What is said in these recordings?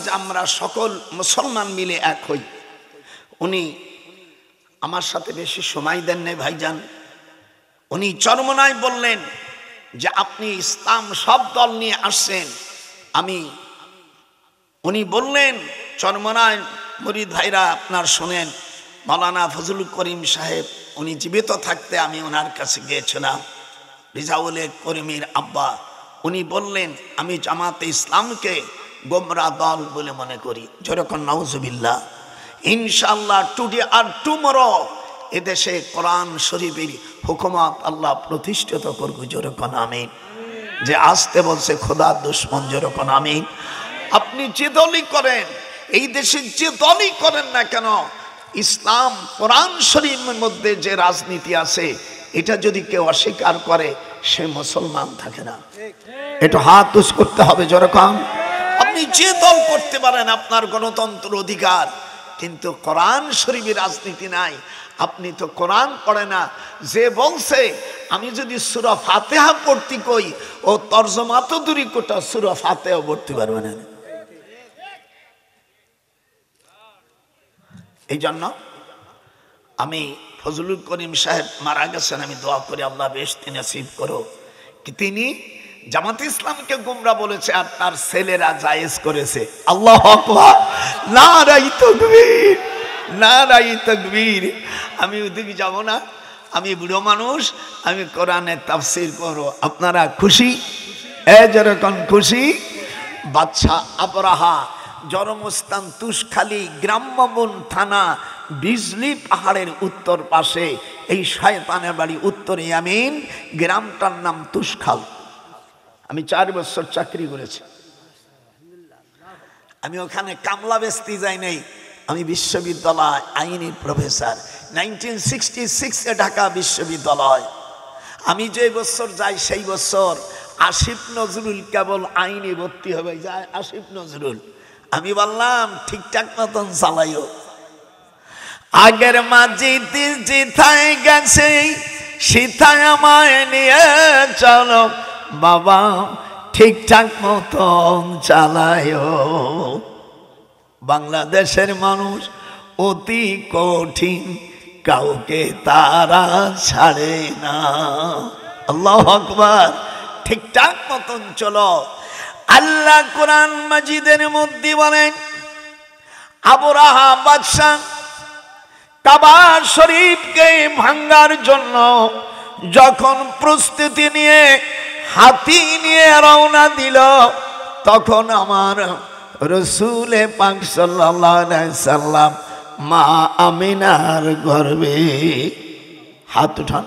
যে আমরা সকল মুসলমান মিলে এক হই। উনি আমার সাথে বেশি সময় দেন নাই ভাইজান। উনি চরমনায় বললেন যে আপনি ইসলাম সব দল নিয়ে আসছেন। উনি বললেন চরমনায় মুরিদ ভাইরা আপনার শোনেন, মাওলানা ফজলুল করিম সাহেব উনি জীবিত থাকতে আমি ওনার কাছে গিয়েছিলাম, রিজাউল করিমের আব্বা। উনি বললেন আমি জামাতে ইসলামকে গোমরা দল বলে মনে করি। যেরকম নাউজুবিল্লাহ। ইনশাআল্লাহ টুডে আর টুমরো এদেশে কোরআন শরীফের হুকুমত আল্লাহ প্রতিষ্ঠিত করব। যেরকম আমিন। যে আসতে বলছে খোদার দুশ্মন, যেরকম আমিন। আপনি যে দলই করেন, এই দেশে যে দলই করেন না কেন, ইসলাম কোরআন শরীফের মধ্যে যে রাজনীতি আছে এটা যদি কেউ অস্বীকার করে সে মুসলমান থাকে না। এটা হাত উঁচু করতে হবে। যেরকম আপনি যে দল করতে পারেন, আপনার গণতন্ত্র অধিকার, কিন্তু কোরআন শরীফের রাজনীতি নাই। আপনি তো কোরআন পড়ে না। যে বলছে আমি যদি সূরা ফাতিহা পড়তে কই ও তরজমা তো দূরই কোটা সূরা ফাতিহা পড়তে পারবে না। এই জন্য আমি ফজলুল করিম সাহেব মারা গেছেন, আমি দোয়া করি আল্লাহ বেহেশত নসিব করো। তিনি জামাতে ইসলামকে গোমরা বলেছে আর তার ছেলেরা জায়েজ করেছে। আল্লাহু আকবার, নারায়ে তাকবীর, নারায়ে তাকবীর। আমি ওদিকে যাব না, আমি বুড়ো মানুষ, আমি কোরআনের তাফসীর করব। আপনারা খুশি? যেরকম খুশি। বাদশা আবরাহা জরমস্তান তুষখালী গ্রাম্যবন থানা বিজলি পাহাড়ের উত্তর পাশে, এই শয়তানের বাড়ি উত্তর ইয়ামিন, গ্রামটার নাম তুষখাল। আমি 4 বছর চাকরি করেছি। আমি ওখানে কামলা বেচতে যাই নাই, আমি বিশ্ববিদ্যালয় আইনের প্রফেসর। 1966 ঢাকা বিশ্ববিদ্যালয়। আমি যে বছর যাই সেই বছর আসিফ নজরুল কেবল আইনে ভর্তি হবে যায়। আসিফ নজরুল, আমি বললাম ঠিকঠাক মতন চালাইও। আগের মাঝি জিথায় গেছে সীতায় আমায় নিয়ে চলো বাবা, ঠিকঠাক মতন চালাইও। বাংলাদেশের মানুষ অতি কঠিন, কাউকে তারা ছাড়ে না। আল্লাহু আকবার। ঠিকঠাক মতন চলো। আল্লাহ কোরআন মাজিদের মধ্যে বলেন, আবরাহা বাদশা কাবা শরীফকে ভাঙার জন্য যখন প্রস্তুতি নিয়ে হাতি নিয়ে রওনা দিল, তখন আমার রাসূল পাক সাল্লাল্লাহু আলাইহি সাল্লাম মা আমিনার গর্ভে হাত উঠান।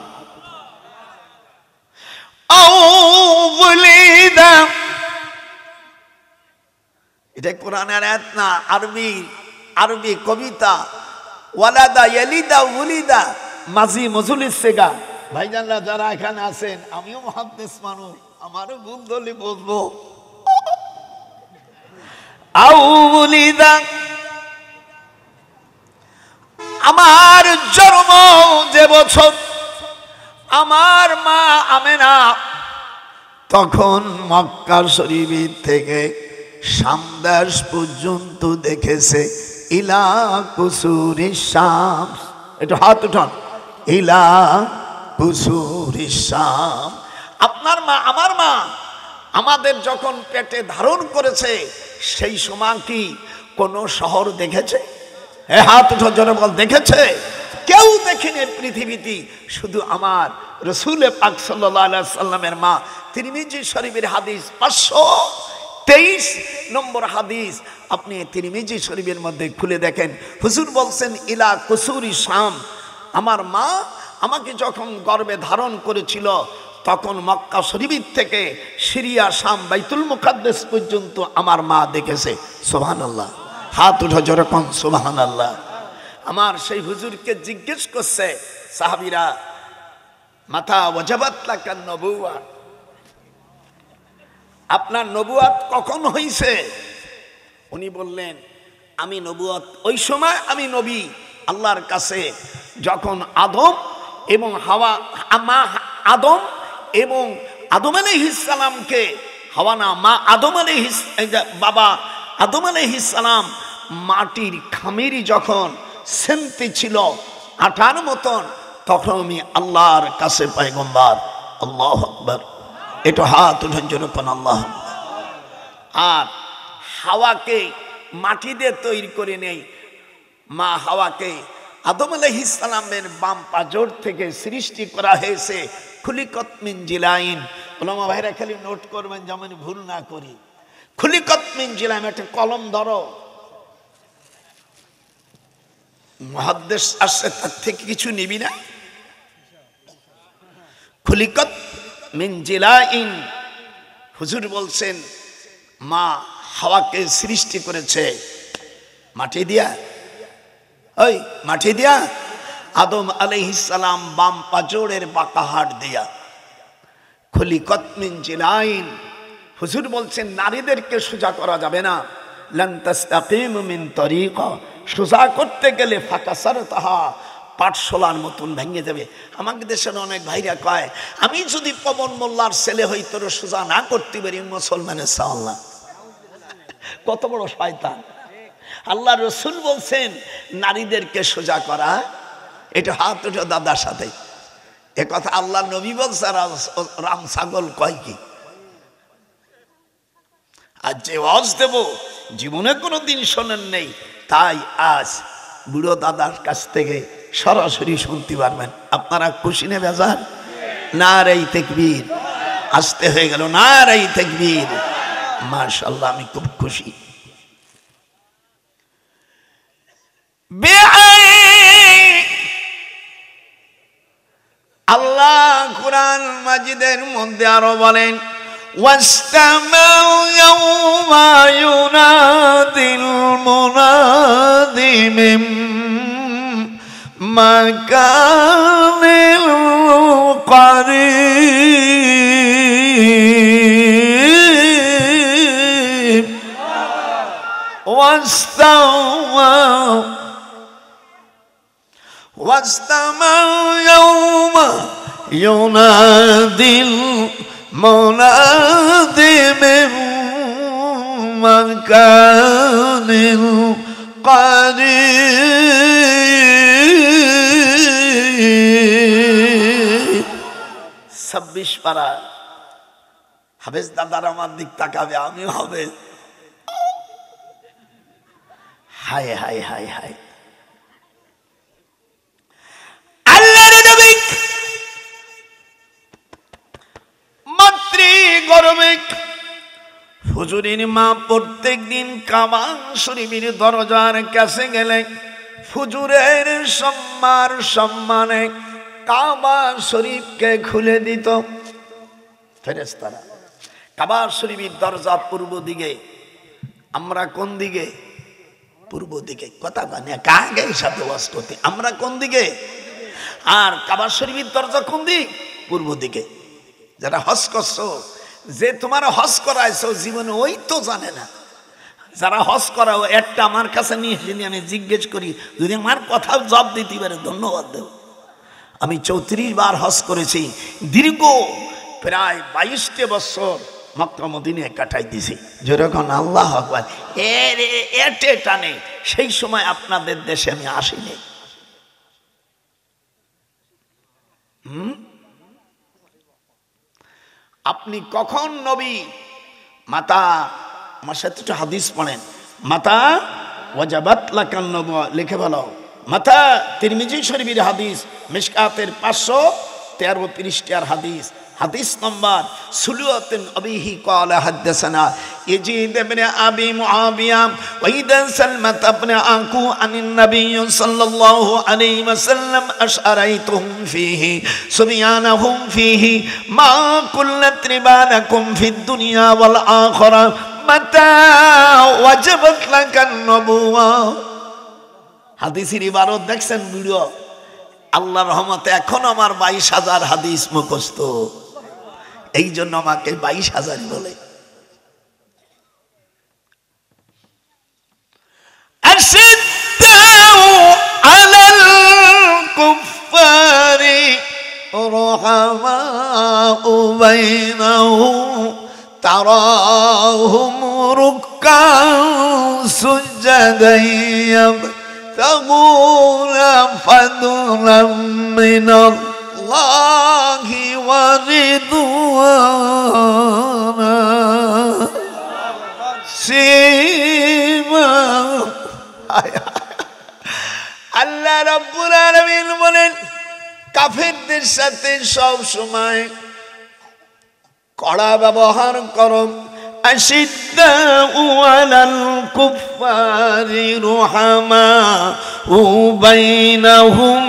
এটা কোরআনের আয়াত না, আরবি কবিতা। ওয়ালাদা ইয়ালিদা উলিদা মাজি মজুলিস সেগা। ভাইজানরা যারা এখানে আছেন, আমিও মুহাদ্দিস মানুষ, আমারও ভুল ধরলে বলবো। আউলিদা, আমার জন্ম যে বছর আমার মা আমেনা তখন মক্কা শরীফ থেকে সামদাস পর্যন্ত দেখেছে ইলা কুসুরিস শামস। একটু হাত উঠান। ইলা কুসুরিস শামস। আপনার মা আমার মা আমাদের যখন পেটে ধারণ করেছে সেই সময় কি কোনো শহর দেখেছে? হাত উঠো জোরে বল, দেখেছে? কেউ দেখেনি পৃথিবীতে, শুধু আমার রাসূল পাক সাল্লাল্লাহু আলাইহি সাল্লামের মা। তিরমিজি শরীফের হাদিস 523 নম্বর হাদিস। আপনি তিরমিজি শরীফের মধ্যে খুলে দেখেন, হুজুর বলছেন ইলা কুসুরি শাম। আমার মা আমাকে যখন গর্ভে ধারণ করেছিল তখন মক্কা শরীফ থেকে সিরিয়া, শাম, বাইতুল মুকাদ্দাস পর্যন্ত আমার মা দেখেছে। সুবহানাল্লাহ। হাত উঠো জোরে কোন সুবহানাল্লাহ। আমার সেই হুজুরকে জিজ্ঞেস করছে সাহাবীরা, মাতা ওয়াজাবাত লাকান নবুওয়া, আপনার নবুয়ত কখন হইছে? উনি বললেন আমি নবুয়ত ওই সময় আমি নবী আল্লাহর কাছে যখন আদম এবং হাওয়া, মা আদম এবং আদম আলাইহিস সালামকে, হাওয়া না, মা আদম আলাইহিস, বাবা আদম আলাইহিস সালাম মাটির খামিরি যখন সেনতে ছিল আটার মতন, তখন আমি আল্লাহর কাছে পয়গম্বর। আল্লাহু আকবার, এটা হাত উঠান জন্য পান আল্লাহ। আর হাওয়াকে মাটি দিয়ে তৈরি করে নেই, মা হাওয়াকে আদম আলাইহিস সালামের বাম পাজর থেকে সৃষ্টি করা হয়েছে। খুলিকত মিন জিলাইন, ওলামা ভাইরা খালি নোট করবেন যেমন ভুল না করি। খুলিকত মিন জিলাইন, একটা কলম ধরো, মুহাদ্দিস আসছে তার থেকে কিছু নিবি না। খুলিকত মিন জিলাইন, হুজুর বলছেন মা হাওয়াকে সৃষ্টি করেছে মাটি দিয়া। ওই মাটি দিয়া, আদম আলাইহিস সালাম বাম পাজরের বাঁকা হাড় দিয়া। খুলিকত মিন জিলাইন, হুজুর বলছেন নারীদেরকে সোজা করা যাবে না। লান তাসতাকিমু মিন তরিকা, সোজা করতে গেলে ফাকাসারতাহা, পাটশোলার মতন ভেঙে যাবে। আমাকে দেশের অনেক ভাইরা কয়, আমি যদি পবন মোল্লার ছেলে হই তোর সোজা না করতে পারি মুসলমানের সাল্লাহ। কত বড় শয়তান! আল্লাহ রসুল বলছেন নারীদেরকে সোজা করা। এটা হাত উঠে দাদার সাথে এ কথা আল্লাহ নবী বলছে, রাম ছাগল কয় কি? আজ যে ওয়াজ দেব জীবনে কোনোদিন শোনেন নেই, তাই আজ বুড়ো দাদার কাছ থেকে সরাসরি শুনতে পারবেন। আপনারা খুশি নে বেজার? নারাই তাকবীর, আসতে হয়ে গেল নারাই তাকবীর। মাশাআল্লাহ, আমি খুব খুশি। আল্লাহ কুরআন মাজিদের মধ্যে আরো বলেন, ওয়াসতামাউ ইয়াওমা ইউনাদিল মুনাদি মিন মাকানিল কারীব واستمعوا يوم ينادي المنادي من مكان قريب। 26 পারা হাফেজ দাদার আমার দিক তাকাবে, আমিও হবে। হায় হায় হায় হায়, হুজুরির মা প্রত্যেক দিন কাবা শরীফের দরজার কাছে গেলে হুজুরের সম্মানে কাবা শরীফকে খুলে দিত ফেরেশতারা। কাবা শরীফের দরজা পূর্ব দিকে, আমরা কোন দিকে? পূর্ব দিকে। কথা মানে কাগে সাথে ওয়াজ করতে, আমরা কোন দিকে? আর কাবা শরীফের দরজা কোন দিক? পূর্ব দিকে। যারা হজ করছো, যে তোমার হজ করাইছো জীবনে ওই তো জানে না। যারা হজ করাও একটা আমার কাছে নিয়ে এসে আমি জিজ্ঞেস করি, যদি আমার কথা জবাব দিতে পারে ধন্যবাদ দেব। আমি 34 বার হজ করেছি, দীর্ঘ প্রায় 22টা বছর মক্কা মদিনায় কাটাই দিছি। যেরকম আল্লাহু আকবার, এটে টানে সেই সময় আপনাদের দেশে আমি আসিনি। আপনি কখন নবী? মাতা, আমার সাথে একটু হাদিস পড়েন। মাতা ওয়াজাবাত লাকান নবুয়া, লিখে বলো মাতা। তিরমিজি শরীফের হাদিস, মিশকাতের 513 পৃষ্ঠার হাদিস, হাদিস নম্বর 16 আবিহি قال حدثنا يزيد بن ابي معاويه واذا سلمت ابن اكو عن النبي صلى الله عليه وسلم اشعريتهم فيه سبيانهم فيه ما كلت ربانكم في الدنيا والاخره متى وجبت لك النبوه। হাদিসের ইবারত দেখছেন ভিডিও? আল্লাহর রহমতে এখন আমার 22,000 হাদিস মুখস্থ, এই জন্য আমাকে 22,000 বলে। আশিদ্দাউ আলাল কুফারি রুহামাউ বাইনাহুম তারাহুম রুক্কান سجدا يبتغون فضلا من الله ورضوانا سيماهم আল্লাহ রাব্বুল আলামিন বলেন কাফেরদের সাথে সব সময় কড়া ব্যবহার করো আশিদ্দাউ আলাল কুফারি রুহামাউ বাইনাহুম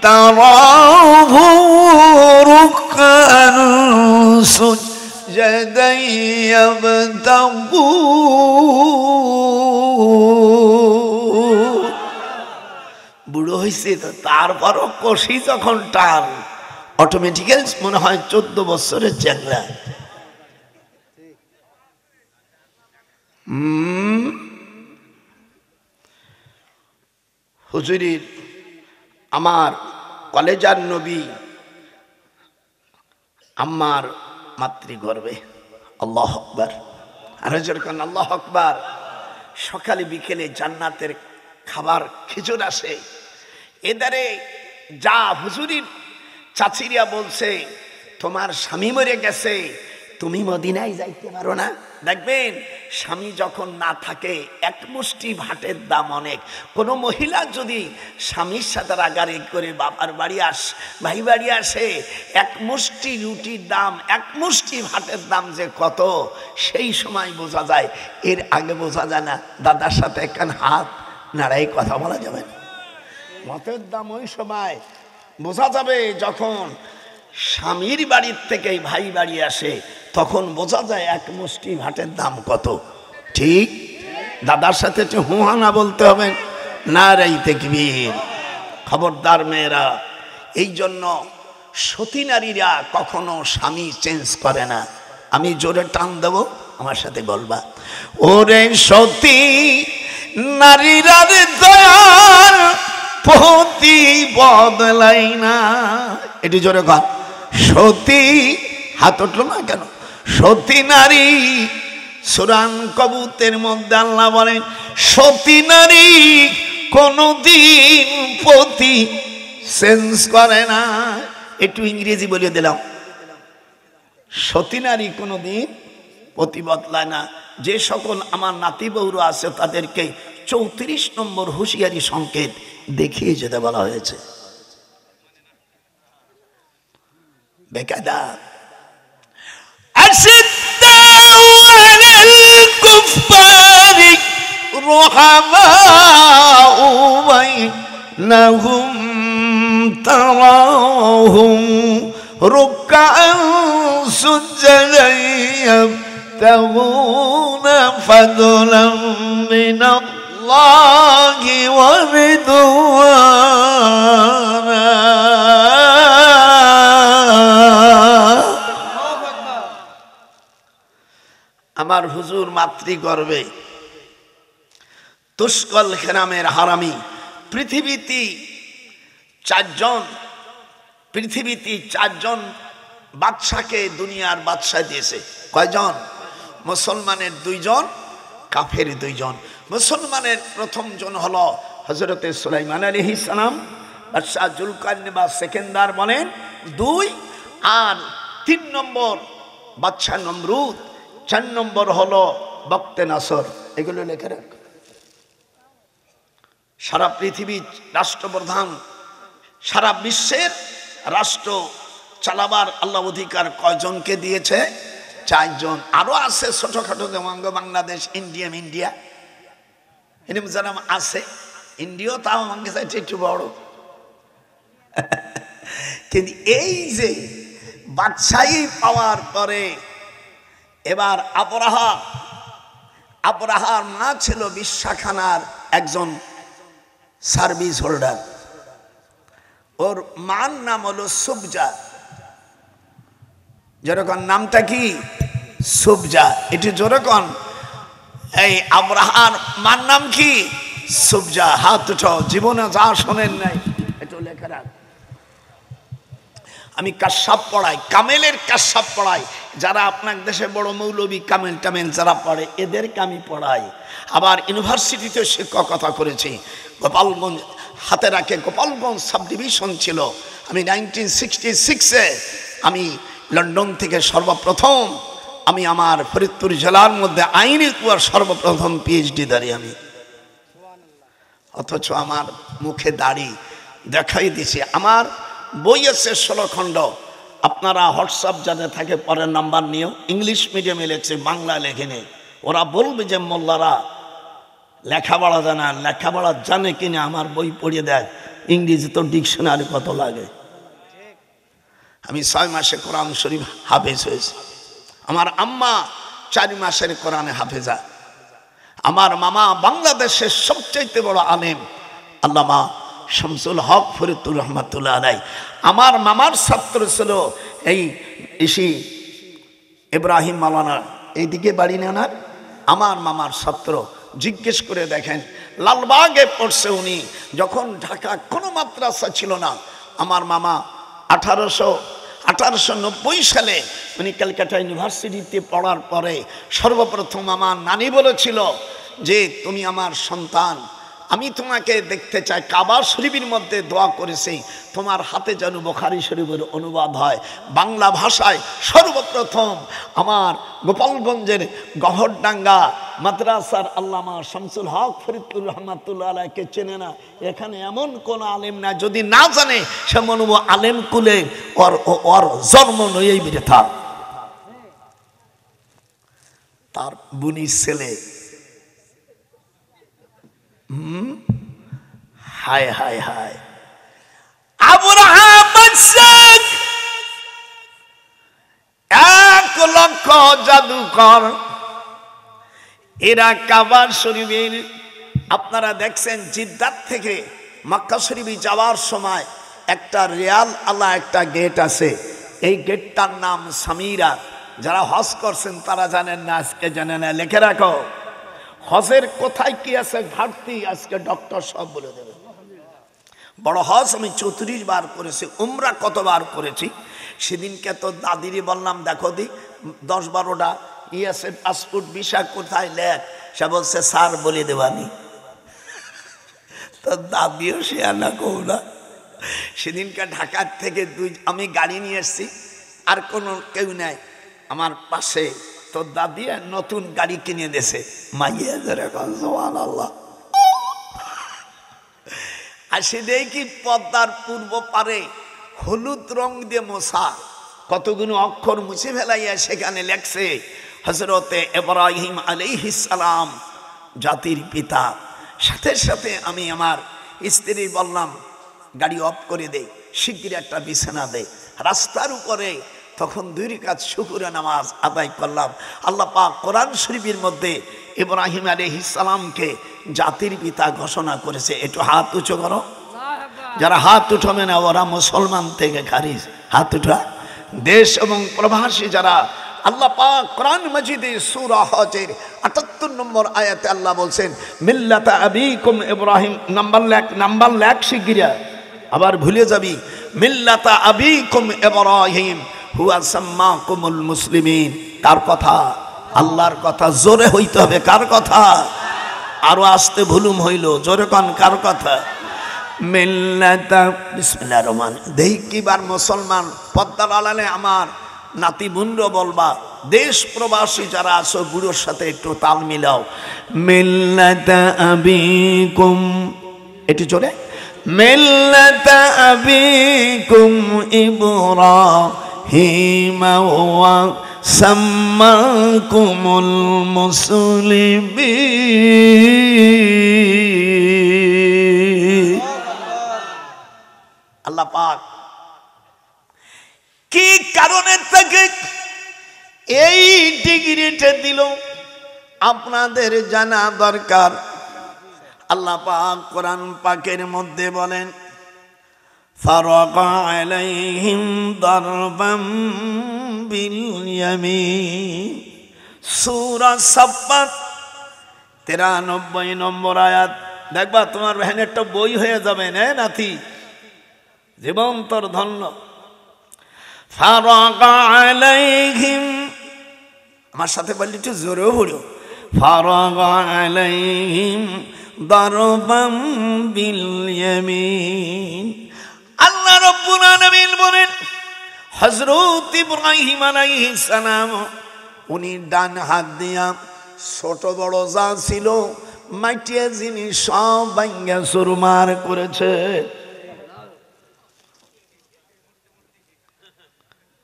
তারাহু রুকান সুজদান ইয়াবতাগুন বুড়ো হয়েছে তো তারপরও কষি যখন টান অটোমেটিক্যাল মনে হয় 14 বছরের চ্যাংড়া হুজুরের আমার কলেজার নবী আম্মার মাতৃগর্ভে আল্লাহু আকবার আর যখন আল্লাহু আকবার সকালে বিকেলে জান্নাতের খাবার খেজুর আসে এদারে যা হুজুরির চাচিরা বলছে তোমার স্বামী মরে গেছে তুমি মদিনায় যাইতে পারো না দেখবেন স্বামী যখন না থাকে এক মুষ্টি ভাতের দাম অনেক কোনো মহিলা যদি স্বামীর সাথে রাগারাগি করে বাবার বাড়ি ভাই বাড়ি আসে এক মুষ্টি রুটির দাম এক মুষ্টি ভাতের দাম যে কত সেই সময় বোঝা যায় এর আগে বোঝা যায় না দাদার সাথে একখান হাত নাড়াই কথা বলা যাবে না ভাতের দাম ওই সময় বোঝা যাবে যখন স্বামীর বাড়ির থেকে ভাই বাড়ি আসে তখন বোঝা যায় এক মুষ্টি ভাতের দাম কত ঠিক দাদার সাথে হুহানা বলতে হবে নারাই তাকবীর খবরদার মেয়েরা এই জন্য সতী নারীরা কখনো স্বামী চেঞ্জ করে না আমি জোরে টান দেব আমার সাথে বলবা ওরে সতী নারীরা দয়ার পতি বদলাই না এটি জোরে কর সতী হাত উঠলো না কেন সতী নারী সূরা কবুতের মধ্যে আল্লাহ বলেন সতী নারী কোনদিন পতি চেঞ্জ করে না একটু ইংরেজি বলে দিলাম সতী নারী কোনদিন পতি বদলায় না যে সকল আমার নাতি বউরা আছে তাদেরকে 34 নম্বর হুঁশিয়ারি সংকেত দেখিয়ে যেতে বলা হয়েছে বেকায়দা আশিদ্দাউ আলাল কুফারি রুহামাউ বাইনাহুম তারাহুম রুকআন সুজদান ইয়াবতাগুনা ফাদলান মিনাল্লাহি ওয়া রিদওয়ানা আমার হুজুর মাতৃগর্ভে তুষ্কল খেরামের হারামি পৃথিবীতে চারজন বাদশাকে দুনিয়ার বাদশা দিয়েছে কয়জন মুসলমানের 2 জন কাফের 2 জন মুসলমানের প্রথম জন হলো হযরতে সুলাইমান আলাইহিস সালাম বাদশা জুলকারনাইন বা সেকেন্দার বলেন 2 আর 3 নম্বর বাদশা নমরুদ 4 নম্বর হলো বক্তে নাসর এগুলো লেখা রাখ সারা পৃথিবীর রাষ্ট্রপ্রধান সারা বিশ্বের রাষ্ট্র চালাবার আল্লাহ অধিকার কয়জনকে দিয়েছে 4 জন আরো আছে ছোটখাটো যেমন বাংলাদেশ ইন্ডিয়া এরকম যারা আছে ইন্ডিয়া তাও আমাকে চাইছে একটু বড় কিন্তু এই যে বাদশাহী পাওয়ার পরে এবার আবরাহার মা ছিল বিশাখানার একজন সার্ভিস হোল্ডার ওর মার নাম হলো সুবজা যেরকম নামটা কি সুবজা এটি যেরকম এই আবরাহার মার নাম কি সুবজা হাত উঠাও জীবনে যা শোনেন নাই একটু লেখা রাখ আমি কাশাব পড়াই, কামেলের কাশাব পড়াই। যারা আপনার দেশে বড় মৌলবী কামেল টামেল যারা পড়ে এদেরকে আমি পড়াই। আবার ইউনিভার্সিটিতে শিক্ষকতা করেছি। গোপালগঞ্জ হাতে রাখে গোপালগঞ্জ সাব ডিভিশন ছিল। আমি 1966-এ আমি লন্ডন থেকে সর্বপ্রথম আমি আমার ফরিদপুর জেলার মধ্যে আইনের সর্বপ্রথম পিএইচডি দাঁড়িয়ে আমি, অথচ আমার মুখে দাড়ি দেখাই দিছে। আমার বই আছে 16 খণ্ড। আপনারা হোয়াটসঅ্যাপ যাতে থাকে পরের নাম্বার নিয়েও, ইংলিশ মিডিয়ামে লেখছে, বাংলা লেখেনি। ওরা বলবে যে মোল্লারা লেখাপড়া জানে, লেখাপড়া জানে কিনা আমার বই পড়িয়ে দেয়। ইংরেজি তো ডিকশনারি কত লাগে। আমি 6 মাসে কোরআন শরীফ হাফেজ হয়েছি। আমার আম্মা 4 মাসের কোরআনে হাফেজা। আমার মামা বাংলাদেশের সবচেয়ে বড় আলেম আল্লামা শামসুল হক ফরিদপুর রহমাতুল্লাহ আলাইহি। আমার মামার ছাত্র ছিল এই ইসি ইব্রাহিম মাওলানা, এইদিকে বাড়ি না, আমার মামার ছাত্র। জিজ্ঞেস করে দেখেন, লালবাগে পড়ছে উনি। যখন ঢাকা কোনো মাদ্রাসা ছিল না, আমার মামা 1890 সালে উনি ক্যালকাটা ইউনিভার্সিটিতে পড়ার পরে সর্বপ্রথম আমার নানি বলেছিল যে তুমি আমার সন্তান, আমি তোমাকে দেখতে চাই। কাবা শরীফের মধ্যে দোয়া করেছি তোমার হাতে যেন বুখারী শরীফের অনুবাদ হয় বাংলা ভাষায়। সর্বপ্রথম আমার গোপালগঞ্জের গহরডাঙ্গা মাদ্রাসার আল্লামা শামসুল হক ফরিদপুর রহমাতুল্লাহ আলাইহিকে চেনে না, এখানে এমন কোন আলেম না, যদি না জানে সে মনব আলেম কুলে ওর জন্ম নয়েই বৃথা। তার বুনি ছেলে, হায় হায় হায়, আবরাহাম 1 লক্ষ জাদুকর, এরা কাবা শরীফের, আপনারা দেখছেন জিদ্দাত থেকে মক্কা শরীফে যাওয়ার সময় একটা রিয়াল আলা একটা গেট আছে, এই গেটটার নাম সামিরা। যারা হজ করছেন তারা জানেন না, আজকে জানে না, লিখে রাখো। হজের কোথায় কি আছে ঘাটতি আজকে ডক্টর সব বলে দেবে। বড় হজ আমি 34 বার করেছি, উমরা কতবার করেছি। সেদিনকে তো দাদিরই বললাম দেখো দি 10-12টা ই আছে পাসপোর্ট ভিসা কোথায় লেখ, সে বলছে স্যার বলে দেবানি। তো দাদিও সে আনা কৌ না। সেদিনকে ঢাকার থেকে আমি গাড়ি নিয়ে এসছি, আর কোনো কেউ নাই আমার পাশে। তো দাদি নতুন গাড়ি কিনে দিয়েছে, মাইয়া যেরকম সুবহানাল্লাহ। আর সে দেখি পদ্মার পূর্ব পারে হলুদ রং দিয়ে মোছা কতগুলো অক্ষর মুছে ফেলাইয়া সেখানে লেখছে হযরতে ইব্রাহিম আলাইহিস সালাম জাতির পিতা। সাথে সাথে আমি আমার স্ত্রী বললাম গাড়ি অফ করে দে, শিগগির একটা বিছানা দে। রাস্তার উপরে তখন 2 রাকাত শুকরের নামাজ আদায় করলাম। আল্লাহ পাক কোরআন শরীফের মধ্যে ইব্রাহিম আলাইহিস সালামকে জাতির পিতা ঘোষণা করেছে। একটু হাত উঁচু করো, যারা হাত উঠাবে না ওরা মুসলমান থেকে খারিজ। হাত উঠা। দেশ এবং প্রবাসী যারা, আল্লাহ পাক কোরআন মাজিদে সূরা হজের 78 নম্বর আয়াতে আল্লাহ বলছেন মিল্লাতা আবিকুম ইব্রাহিম, নাম্বার লেখ শিগগিরা, আবার ভুলে যাবি। মিল্লাতা আবিকুম ইব্রাহিম হুয়া সাম্মাকুমুল মুসলিমিন। কার কথা? আল্লাহর কথা। জোরে হইতে হবে। কার কথা? আরো আসতে ভুলুম হইল, জোরে কান কার কথা? মিল্লাতা, বিসমিল্লাহির রহমানির রহিম। দেই কিবার মুসলমান পদ্মার আড়ালে আমার নাতি বোনরা বলবা, দেশ প্রবাসী যারা আছো বুড়োর সাথে একটু তাল মিলাও। মিল্লাতা আবিকুম, একটু জোরে। মিল্লাতা আবিকুম ইব্রাহিম ওয়া সাম্মাকুমুল মুসলিমিন। আল্লাহ পাক কি কারণে তাকে এই ডিগ্রিটা দিল আপনাদের জানা দরকার। আল্লাহ পাক কোরআন পাকের মধ্যে বলেন ফারাকা আলাইহিম দারবাম বিল ইয়ামিন, সূরা সাফফাত 93 নম্বর আয়াত। দেখবা তোমার ভ্যানের একটা বই হয়ে যাবে না নাতি, জীবন তোর ধন্য। ফারাগা আলাইহিম, আমার সাথে বললি একটু জোরে পড়ো, ফারাগা আলাইহিম দারবাম বিল ইয়ামিন। আল্লাহ রাব্বুল আলামিন বলেন হযরত ইব্রাহিম আলাইহিস সালাম উনি ডান হাত দিয়া ছোট বড় যা ছিল মাটিয়া জিনিস সব ভাঙ্গা চুরমার করেছে।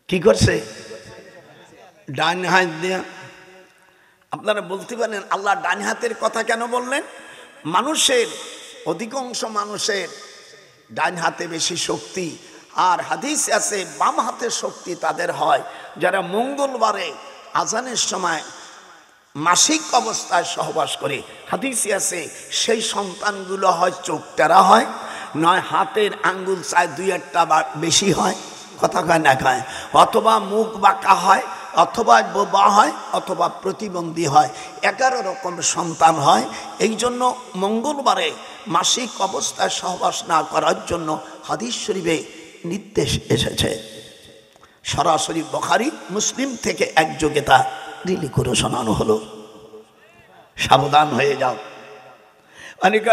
কি করছে? ডান হাত দিয়া। আপনারা বলতে পারেন আল্লাহ ডান হাতের কথা কেন বললেন? মানুষের অধিকাংশ মানুষের ডান হাতে বেশি শক্তি, আর হাদিস আছে বাম হাতের শক্তি তাদের হয় যারা মঙ্গলবারে আজানের সময় মাসিক অবস্থায় সহবাস করে। হাদিসে আছে সেই সন্তানগুলো হয় চোখ টেরা হয়, নয় হাতের আঙ্গুল চায় দুই একটা বেশি হয়, কথা কয় না কয়, অথবা মুখ বাঁকা হয়, অথবা বোবা হয়, অথবা প্রতিবন্ধী হয়। 11 রকম সন্তান হয়। এই জন্য মঙ্গলবারে মাসিক অবস্থায় সহবাস না করার জন্য হাদিস শরীফে নির্দেশ এসেছে। সরাসরি বুখারী মুসলিম থেকে একযোগে তা রিলি করে শোনানো হলো। সাবধান হয়ে যাও। অনেক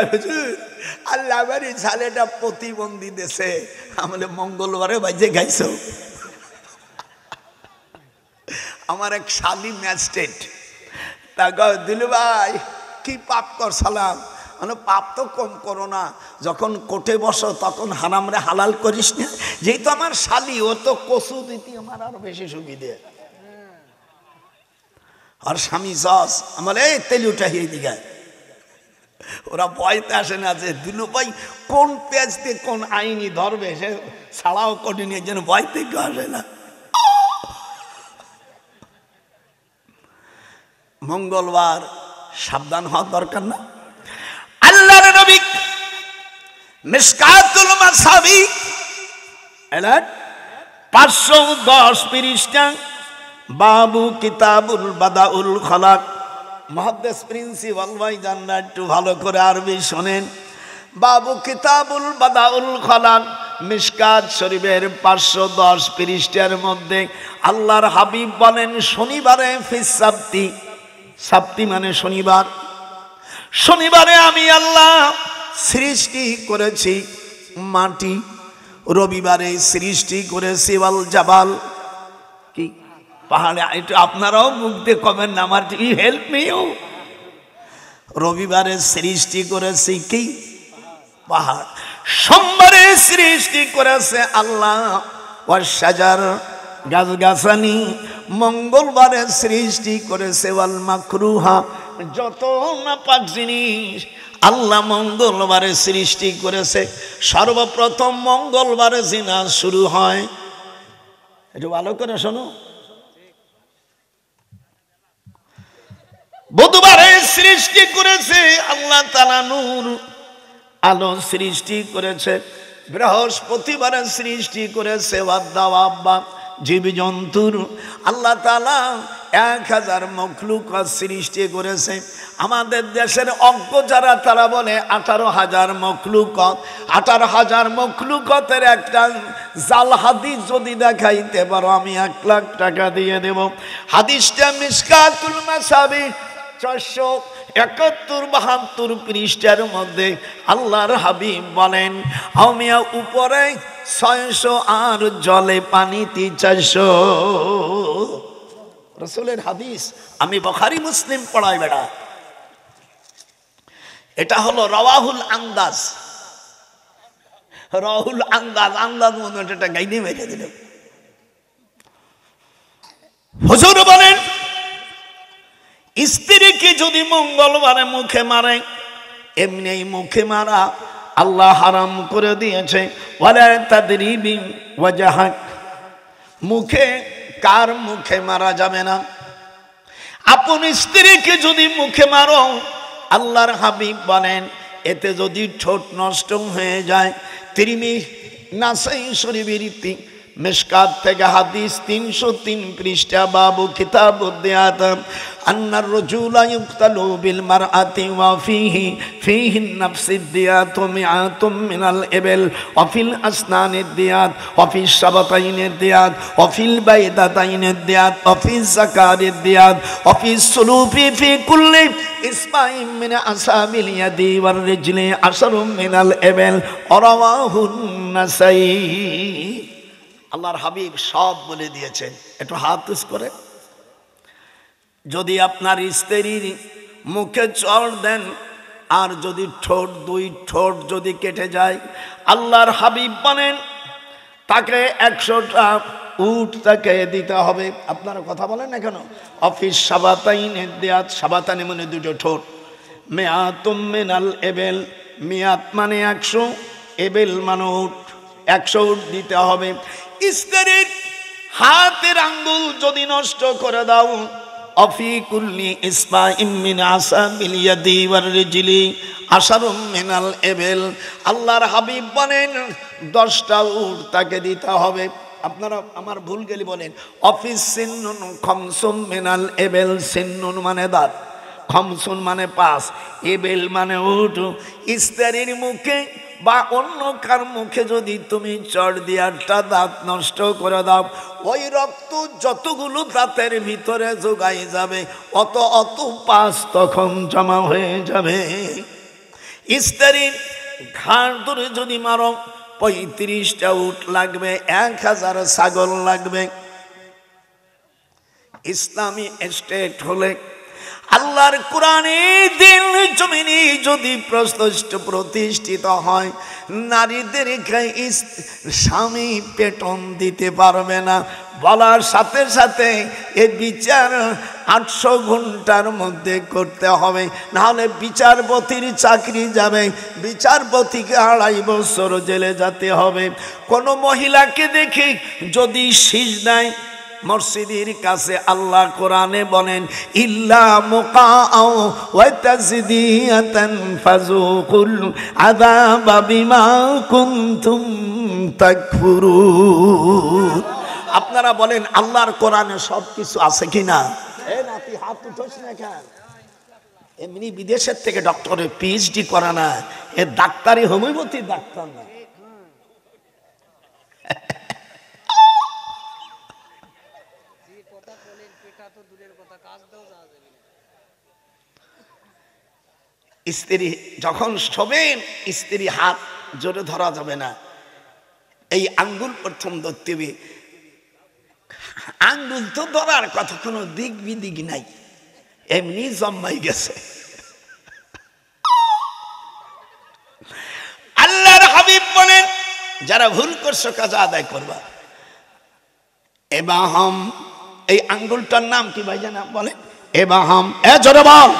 আল্লাহ বাড়ি ছেলেটা প্রতিবন্ধী দেশে আমাদের মঙ্গলবারে বাজে গাইছো। আমার এক শালি ম্যাজিস্ট্রেট তা দিলু ভাই কি পাপ কর সালাম, মানে পাপ তো কম করো না, যখন কোর্টে বসো তখন হারামরে হালাল করিস না। যেহেতু আমার শালি, ও তো কচু দিতে আমার আরো বেশি সুবিধে। আর স্বামী জজ আমার এই তেলি উঠাই দিঘা, ওরা ভয়তে আসে না যে দিলু ভাই কোন পেজ দিয়ে কোন আইনি ধরবে, সে ছাড়াও কঠিন, এই জন্য ভয় থেকে আসে না। মঙ্গলবার সাবধান হওয়ার দরকার না? আল্লাহর নবী মিশকাতুল মাসাবি 510 পৃষ্ঠা বাবু কিতাবুল বাদাউল খলাক। মুহাদ্দিস প্রিন্সিপাল ভাই জাননা একটু ভালো করে আরবি শোনেন। বাবু কিতাবুল বাদাউল খলাক মিশকাত শরীফের 510 পৃষ্ঠার মধ্যে আল্লাহর হাবিব বলেন শনিবারে ফিস সাবতি, সাবতি মানে শনিবার, শনিবারে আমি আল্লাহ সৃষ্টি করেছি মাটি, রবিবারে সৃষ্টি করেছি ওয়াল জাবাল, কি পাহাড়ে। একটু আপনারাও মুখ দিয়ে কমেন না, আমার হেল্প মি ইউ। রবিবারে সৃষ্টি করেছি কি? পাহাড়। সোমবারে সৃষ্টি করেছে আল্লাহ ওয়াস শাজার, গাছগাছালি। মঙ্গলবারে সৃষ্টি করেছে ওয়াল মাকরুহা, যত নাপাক জিনিস আল্লাহ মঙ্গলবারে সৃষ্টি করেছে। সর্বপ্রথম মঙ্গলবারে জিনা শুরু হয়। একটু ভালো করে শোনো। বুধবারে সৃষ্টি করেছে আল্লাহ তাআলা নূর, আলো সৃষ্টি করেছে। বৃহস্পতিবারে সৃষ্টি করেছে ওয়াদ্দাওয়াব্বা, জীবজন্তুর। আল্লাহ তাআলা 1000 মখলুকাত সৃষ্টি করেছে। আমাদের দেশের অজ্ঞ যারা তারা বলে 18,000 মখলুকাত। 18,000 মখলুকাতের একটা জাল হাদিস যদি দেখাইতে পারো আমি 1 লাখ টাকা দিয়ে দেব। হাদিসটা মিশকাতুল মাসাবি 471-72 পৃষ্ঠার মধ্যে আল্লাহর হাবিব বলেন আমিয়া উপরে 600 আর জলে পানিতে 400। রাসূলের হাদিস, আমি বুখারী মুসলিম পড়াই বেড়া। এটা হলো রাওয়াহুল আন্দাজ। রাওয়াহুল আন্দাজ, আন্দাজ মনে এটা গাইনে মেরে দিল। হুজুর বলেন স্ত্রীকে যদি মঙ্গলবারে মুখে মারে, এমনি মুখে মারা আল্লাহ হারাম করে দিয়েছে। ওয়ালা তাদরিবি ওয়াজহাক, মুখে কার মুখে মারা যাবে না। আপন স্ত্রীকে যদি মুখে মারো, আল্লাহর হাবিব বলেন এতে যদি ঠোঁট নষ্ট হয়ে যায়, তিরমিজি নাসাই শরীফের মিশকাত থেকে হাদিস 303 পৃষ্ঠা, বাবু কিতাবুদ দিয়াত, আন্নার রাজুলা ইউকতালু বিল মারআতি ওয়া ফিহি নাফসিদ দিয়াত মিআতুম মিনাল ইবিল ওয়া ফিল আসনানিদ দিয়াত ওয়া ফিশ শাবাতাইনিদ দিয়াত ওয়া ফিল বাইদাতাইনিদ দিয়াত ওয়া ফিজ যাকারিদ দিয়াত ওয়া ফিস সুলুফি ফি কুল্লি ইসমাইন মিন আসাবিল ইয়াদি ওয়ার রিজলি আশরুম মিনাল ইবিল রাওয়াহুন নাসাই। আল্লাহর হাবিব সব বলে দিয়েছেন। একটু হাত উঁচু করে, যদি আপনার স্ত্রীর মুখে চড় দেন আর যদি ঠোঁট, দুই ঠোঁট যদি কেটে যায়, আল্লাহর হাবিব বলেন তাকে 100টা উট তাকে দিতে হবে। আপনারা কথা বলেন না কেন? অফিস সাবাতাইনের দিয়াত, সাবাতানি মানে দুটো ঠোঁট, মেয়াতুম মিনাল এবেল, মেয়াত মানে 100, এবেল মানে উট, 100 উট দিতে হবে। স্ত্রীর হাতের আঙ্গুল যদি নষ্ট করে দাও, অফি কুল্লি ইসমাইন মিন আসাবিল ইয়াদি ওয়ার রিজলি আশারুম মিনাল এবেল, আল্লাহর হাবিব বলেন 10টা উট তাকে দিতে হবে। আপনারা আমার ভুল গেলে বলেন অফিস সিন্নুন খমসুম মিনাল এবেল, সিন্নুন মানে দাঁত, খমসুন মানে 5, এবেল মানে উট। স্ত্রীর মুখে বা অন্য কার মুখে যদি তুমি চড় দিয়ে 8টা দাঁত নষ্ট করে দাও, ওই রক্ত যতগুলো দাঁতের ভিতরে যোগাই যাবে অত 5 তখন জমা হয়ে যাবে। স্ত্রীর ঘাড় ধরে যদি মারো 35টা উট লাগবে, 1000 ছাগল লাগবে। ইসলামী স্টেট হলে আল্লাহর কোরআনে দিন জমিনে যদি প্রতিষ্ঠিত হয়, নারীদের স্বামী বেতন দিতে পারবে না, বলার সাথে সাথে এ বিচার 800 ঘন্টার মধ্যে করতে হবে, নাহলে বিচারপতির চাকরি যাবে, বিচারপতিকে 2.5 বছর জেলে যেতে হবে। কোনো মহিলাকে দেখে যদি সিজদায় মসজিদের কাছে আল্লাহ কোরআনে বলেন ইল্লা মুকাআও ওয়া তাসদিয়াতান ফাযুকুল আযাবা বিমা কুনতুম তাকফুরুন। আপনারা বলেন আল্লাহর কোরআনে সব কিছু আছে কিনা? এ নাতি হাত উঠাস না কেন? এমনি বিদেশের থেকে ডক্টরের পিএইচডি করা না, এ ডাক্তারি হোমিওপ্যাথি ডাক্তার না। স্ত্রী যখন শোবেন, স্ত্রী হাত জোরে ধরা যাবে না, এই আঙ্গুল প্রথম ধরতে হবে। আঙ্গুল তো ধরার কথা, কোনো দিক বিদিক নাই, এমনি জন্মাই গেছে। আল্লাহর হাবিব বলেন যারা ভুল করছো কাজা আদায় করবা। এবাহাম, এই আঙ্গুলটার নাম কি ভাই জানা বলেন? এবাহাম। এ জোরে বল।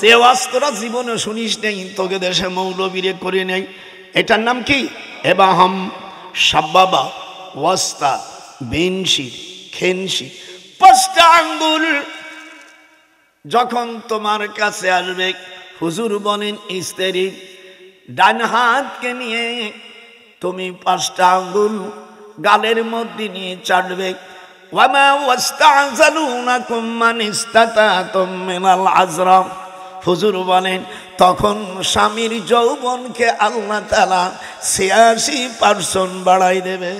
যে ওয়াজ তোরা জীবনে শুনিস নেই, তোকে দেশে মৌলবীরে করে নেই, এটার নাম কি? এবাহাম, সাব্বাবা, ওয়াস্তা, বেনশি, খেনশি, 5টা আঙ্গুল যখন তোমার কাছে আসবে, হুজুর বলেন স্ত্রী ডান হাতকে নিয়ে তুমি 5টা আঙ্গুল গালের মধ্যে নিয়ে চাটবে। ওয়ামা ওয়াস্তাযালুনাকুম মান ইসতাতাতুম মিনাল আজরা, হুজুর বলেন তখন স্বামীর যৌবনকে আল্লাহ তাআলা 86% বাড়াই দেবে।